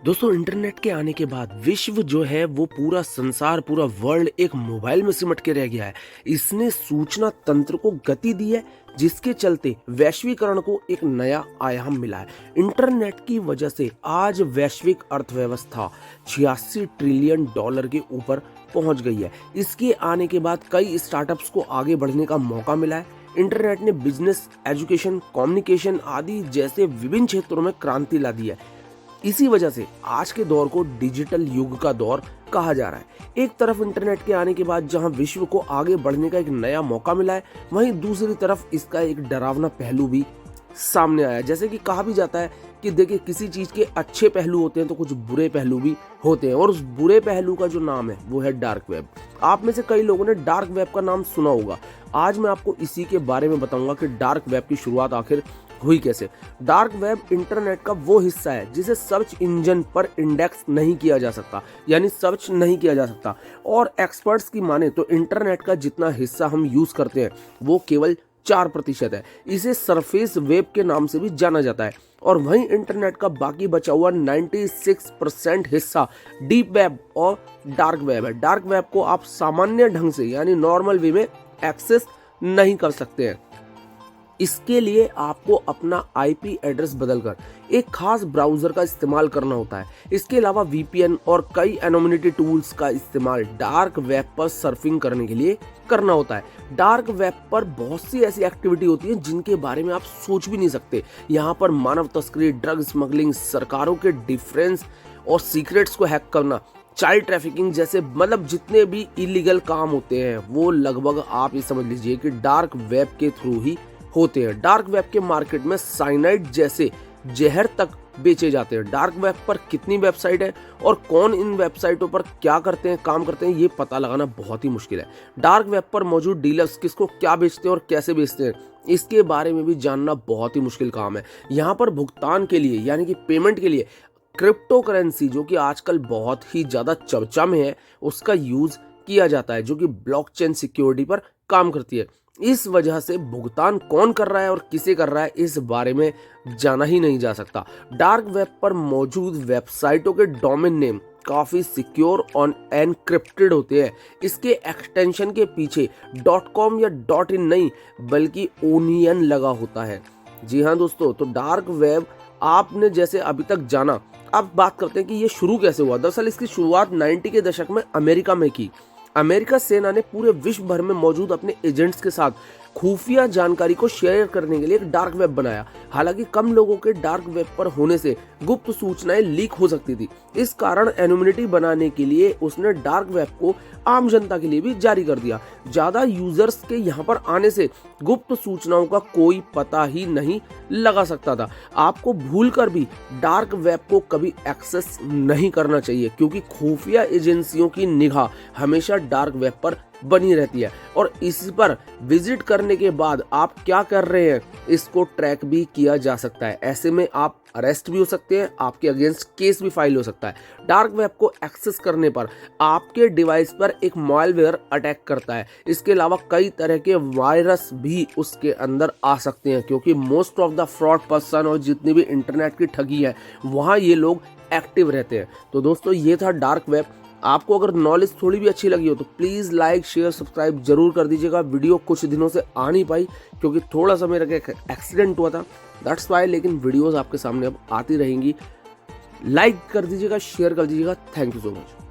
दोस्तों इंटरनेट के आने के बाद विश्व जो है वो पूरा संसार पूरा वर्ल्ड एक मोबाइल में सिमट के रह गया है। इसने सूचना तंत्र को गति दी है, जिसके चलते वैश्वीकरण को एक नया आयाम मिला है। इंटरनेट की वजह से आज वैश्विक अर्थव्यवस्था 86 ट्रिलियन डॉलर के ऊपर पहुंच गई है। इसके आने के बाद कई स्टार्टअप्स को आगे बढ़ने का मौका मिला है। इंटरनेट ने बिजनेस, एजुकेशन, कम्युनिकेशन आदि जैसे विभिन्न क्षेत्रों में क्रांति ला दी है। इसी वजह से आज के दौर को डिजिटल युग का दौर कहा जा रहा है। एक तरफ इंटरनेट के आने के बाद जहां विश्व को आगे बढ़ने का एक नया मौका मिला है, वहीं दूसरी तरफ इसका एक डरावना पहलू भी सामने आया है। जैसे कि कहा भी जाता है कि देखिए, किसी चीज के अच्छे पहलू होते हैं तो कुछ बुरे पहलू भी होते हैं, और उस बुरे पहलू का जो नाम है वो है डार्क वेब। आप में से कई लोगों ने डार्क वेब का नाम सुना होगा। आज मैं आपको इसी के बारे में बताऊंगा कि डार्क वेब की शुरुआत आखिर हुई कैसे। डार्क वेब इंटरनेट का वो हिस्सा है जिसे सर्च इंजन पर इंडेक्स नहीं किया जा सकता, यानी सर्च नहीं किया जा सकता। और एक्सपर्ट्स की माने तो इंटरनेट का जितना हिस्सा हम यूज करते हैं वो केवल 4% है। इसे सरफेस वेब के नाम से भी जाना जाता है। और वहीं इंटरनेट का बाकी बचा हुआ 96% हिस्सा डीप वेब और डार्क वेब है। डार्क वेब को आप सामान्य ढंग से यानी नॉर्मल वे में एक्सेस नहीं कर सकते हैं। इसके लिए आपको अपना आईपी एड्रेस बदलकर एक खास ब्राउजर का इस्तेमाल करना होता है। इसके अलावा वीपीएन और कई एनोनिमिटी टूल्स का इस्तेमाल डार्क वेब पर सर्फिंग करने के लिए करना होता है। डार्क वेब पर बहुत सी ऐसी एक्टिविटी होती है जिनके बारे में आप सोच भी नहीं सकते। यहाँ पर मानव तस्करी, ड्रग स्मगलिंग, सरकारों के डिफरेंस और सीक्रेट्स को हैक करना, चाइल्ड ट्रैफिकिंग जैसे मतलब जितने भी इलीगल काम होते हैं वो लगभग आप ये समझ लीजिए कि डार्क वेब के थ्रू ही होते हैं। डार्क वेब के मार्केट में साइनाइड जैसे जहर तक बेचे जाते हैं। डार्क वेब पर कितनी वेबसाइट है और कौन इन वेबसाइटों पर क्या करते हैं, काम करते हैं, ये पता लगाना बहुत ही मुश्किल है। डार्क वेब पर मौजूद डीलर्स किसको क्या बेचते हैं और कैसे बेचते हैं, इसके बारे में भी जानना बहुत ही मुश्किल काम है। यहाँ पर भुगतान के लिए यानी कि पेमेंट के लिए क्रिप्टो करेंसी, जो कि आजकल बहुत ही ज्यादा चर्चा में है, उसका यूज किया जाता है, जो कि ब्लॉकचेन सिक्योरिटी पर काम करती है। इस वजह से भुगतान कौन कर रहा है और किसे कर रहा है, इस बारे में जाना ही नहीं जा सकता। डार्क वेब पर मौजूद वेबसाइटों के डोमेन नेम काफी सिक्योर और एनक्रिप्टेड होते हैं। इसके एक्सटेंशन के पीछे .com या .in नहीं बल्कि ओनियन लगा होता है। जी हाँ दोस्तों, तो डार्क वेब आपने जैसे अभी तक जाना। अब बात करते हैं कि ये शुरू कैसे हुआ। दरअसल इसकी शुरुआत 90 के दशक में अमेरिका में की। अमेरिका सेना ने पूरे विश्व भर में मौजूद अपने एजेंट्स के साथ खुफिया जानकारी को शेयर करने के लिए एक डार्क वेब बनाया। हालांकि कम लोगों के डार्क वेब पर होने से गुप्त सूचनाएं लीक हो सकती थी। इस कारण एनोनिमिटी बनाने के लिए उसने डार्क वेब को आम जनता के लिए भी जारी कर दिया। ज्यादा यूजर्स के यहाँ पर आने से गुप्त सूचनाओं का कोई पता ही नहीं लगा सकता था। आपको भूलकर भी डार्क वेब को कभी एक्सेस नहीं करना चाहिए, क्योंकि खुफिया एजेंसियों की निगाह हमेशा डार्क वेब पर बनी रहती है और इस पर विजिट करने के बाद आप क्या कर रहे हैं इसको ट्रैक भी किया जा सकता है। ऐसे में आप अरेस्ट भी हो सकते हैं, आपके अगेंस्ट केस भी फाइल हो सकता है। डार्क वेब को एक्सेस करने पर आपके डिवाइस पर एक मालवेयर अटैक करता है। इसके अलावा कई तरह के वायरस भी उसके अंदर आ सकते हैं, क्योंकि most of the fraud person और जितनी भी इंटरनेट की ठगी है वहाँ ये लोग एक्टिव रहते हैं। तो दोस्तों, ये था डार्क वेब। आपको अगर नॉलेज थोड़ी भी अच्छी लगी हो तो प्लीज़ लाइक, शेयर, सब्सक्राइब जरूर कर दीजिएगा। वीडियो कुछ दिनों से आ नहीं पाई क्योंकि थोड़ा सा मेरा एक्सीडेंट हुआ था, दैट्स वाई, लेकिन वीडियोस आपके सामने अब आती रहेंगी। लाइक कर दीजिएगा, शेयर कर दीजिएगा। Thank you so much.